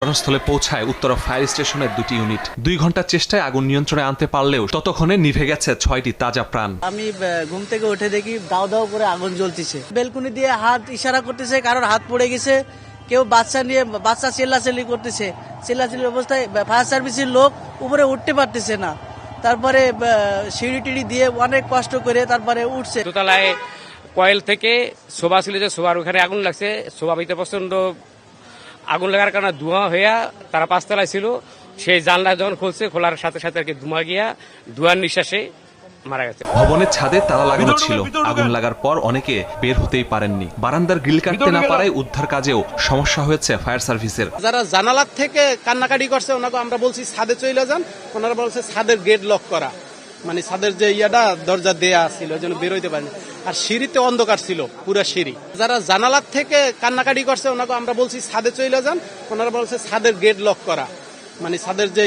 ঘটনাস্থলে পৌঁছায় উত্তরা ফায়ার স্টেশনের 2টি ইউনিট। 2 ঘন্টার চেষ্টায় আগুন নিয়ন্ত্রণে আনতে পারলেও ততক্ষণে নিভে গেছে 6টি তাজা প্রাণ। আমি ঘুম থেকে উঠে দেখি দাও দাও করে আগুন জ্বলতেছে। বেলকুনি দিয়ে হাত ইশারা করতেছে, কারোর হাত পড়ে গেছে, কেউ বাচ্চা চিল্লাচিল্লি করতেছে। চিল্লাচিল্লি অবস্থায় ফায়ার সার্ভিসের লোক উপরে উঠতে পারতেছে না। তারপরে সিঁড়ি টিড়ি দিয়ে অনেক কষ্ট করে তারপরে উঠছে। দোতলায় কয়েল থেকে শোভা ছিল, যে শোভার ওখানে আগুন লাগছে। শোভা ভিতরে প্রচন্ড আগুন লাগার কারণে ধোঁয়া হইয়া তারা 5 তলায় ছিল। সেই জানলা যখন খুলছে, খোলার সাথে সাথে আর কি ধোঁয়া গিয়া ধোঁয়ার নিঃশ্বাসে মারা গেছে। ভবনের ছাদে তালা লাগানো ছিল। আগুন লাগার পর অনেকে বের হতেই পারেননি। বারান্দার গ্রিল কাটতে না পারায় উদ্ধার কাজেও সমস্যা হয়েছে ফায়ার সার্ভিসের। যারা জানালার থেকে কান্নাকাটি করছে ওনাকে আমরা বলছি ছাদে চলে যান, ওনারা বলছে ছাদের গেট লক করা, মানে ছাদের যে দরজা দেয়া ছিল যেন বেরোইতে পারেনি। আর সিঁড়িতে অন্ধকার ছিল, পুরো সিঁড়ি। যারা জানালার থেকে কান্নাকাটি করছে ওনাকে আমরা বলছি ছাদে চলে যান, ওনারা বলছে ছাদের গেট লক করা, মানে ছাদের যে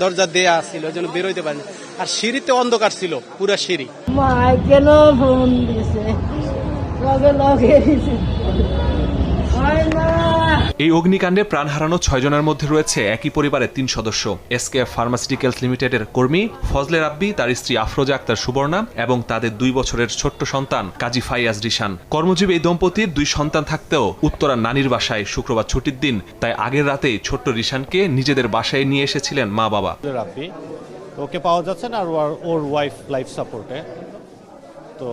দরজা দেয়া ছিল যেন বেরোইতে পারেনি। আর সিঁড়িতে অন্ধকার ছিল, পুরো সিঁড়ি। কেন ফোন দিছে, এই অগ্নিকাণ্ডে প্রাণ হারানো 6 জনের মধ্যে রয়েছে একই পরিবারের 3 সদস্য। এসকেএফ ফার্মাসিউটিক্যালস লিমিটেডের কর্মী ফজলে রাব্বি, তার স্ত্রী আফরোজা আক্তার সুবর্ণা এবং তাদের 2 বছরের ছোট্ট সন্তান কাজী ফাইয়াজ রিশান। কর্মজীবী এই দম্পতির 2 সন্তান থাকতেও উত্তরার নানির বাসায় শুক্রবার ছুটির দিন, তাই আগের রাতেই ছোট্ট রিশানকে নিজেদের বাসায় নিয়ে এসেছিলেন মা বাবা। রাব্বি ওকে পাওয়া যাচ্ছে না, আর ওর ওয়াইফ লাইফ সাপোর্টে। তো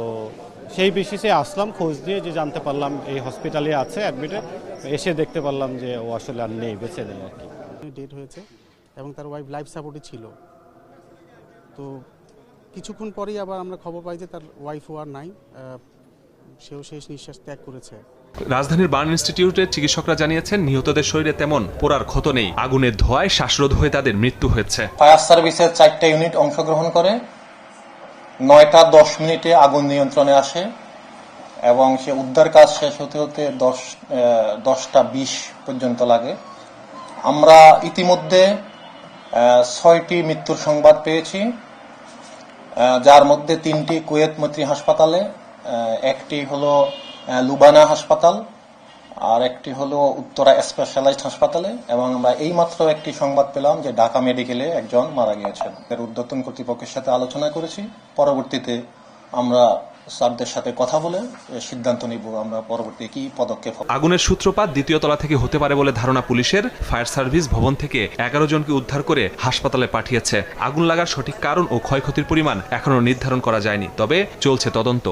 সেই বেসিসে আসলাম, খোঁজ দিয়ে যে জানতে পারলাম এই হসপিটালে আছে অ্যাডমিটে। এসে দেখতে পারলাম যে ও আসলে আর নেই, বেঁচে নেই আর কি। ডেট হয়েছে এবং তার ওয়াইফ লাইফ সাপোর্টে ছিল। তো কিছুক্ষণ পরেই আবার আমরা খবর পাই যে তার ওয়াইফও আর নাই, সেও শেষ নিঃশ্বাস ত্যাগ করেছে। রাজধানীর বার্ন ইনস্টিটিউটের চিকিৎসকরা জানিয়েছেন, নিহতদের শরীরে তেমন পোড়ার ক্ষত নেই। আগুনের ধোঁয়ায় শ্বাসরোধ হয়ে তাদের মৃত্যু হয়েছে। ফায়ার সার্ভিসের 4টা ইউনিট অংশগ্রহণ করে 9টা 10 মিনিটে আগুন নিয়ন্ত্রণে আসে এবং সে উদ্ধার কাজ শেষ হতে হতে 10টা 20 পর্যন্ত লাগে। আমরা ইতিমধ্যে 6টি মৃত্যুর সংবাদ পেয়েছি, যার মধ্যে 3টি কুয়েত মৈত্রী হাসপাতালে, একটি হলো লুবানা হাসপাতাল, আর একটি হলো উত্তরা স্পেশালাইজড হাসপাতালে। এবং আমরা এইমাত্র একটি সংবাদ পেলাম যে ঢাকা মেডিকেলে একজন মারা গিয়েছেন। এর ঊর্ধ্বতন কর্তৃপক্ষের সাথে আলোচনা করেছি, পরবর্তীতে আমরা স্যারদের সাথে কথা বলে সিদ্ধান্ত নিব আমরা পরবর্তী কি পদক্ষেপ। আগুনের সূত্রপাত 2য় তলা থেকে হতে পারে বলে ধারণা পুলিশের। ফায়ার সার্ভিস ভবন থেকে 11 জনকে উদ্ধার করে হাসপাতালে পাঠিয়েছে। আগুন লাগার সঠিক কারণ ও ক্ষয়ক্ষতির পরিমাণ এখনো নির্ধারণ করা যায়নি, তবে চলছে তদন্ত।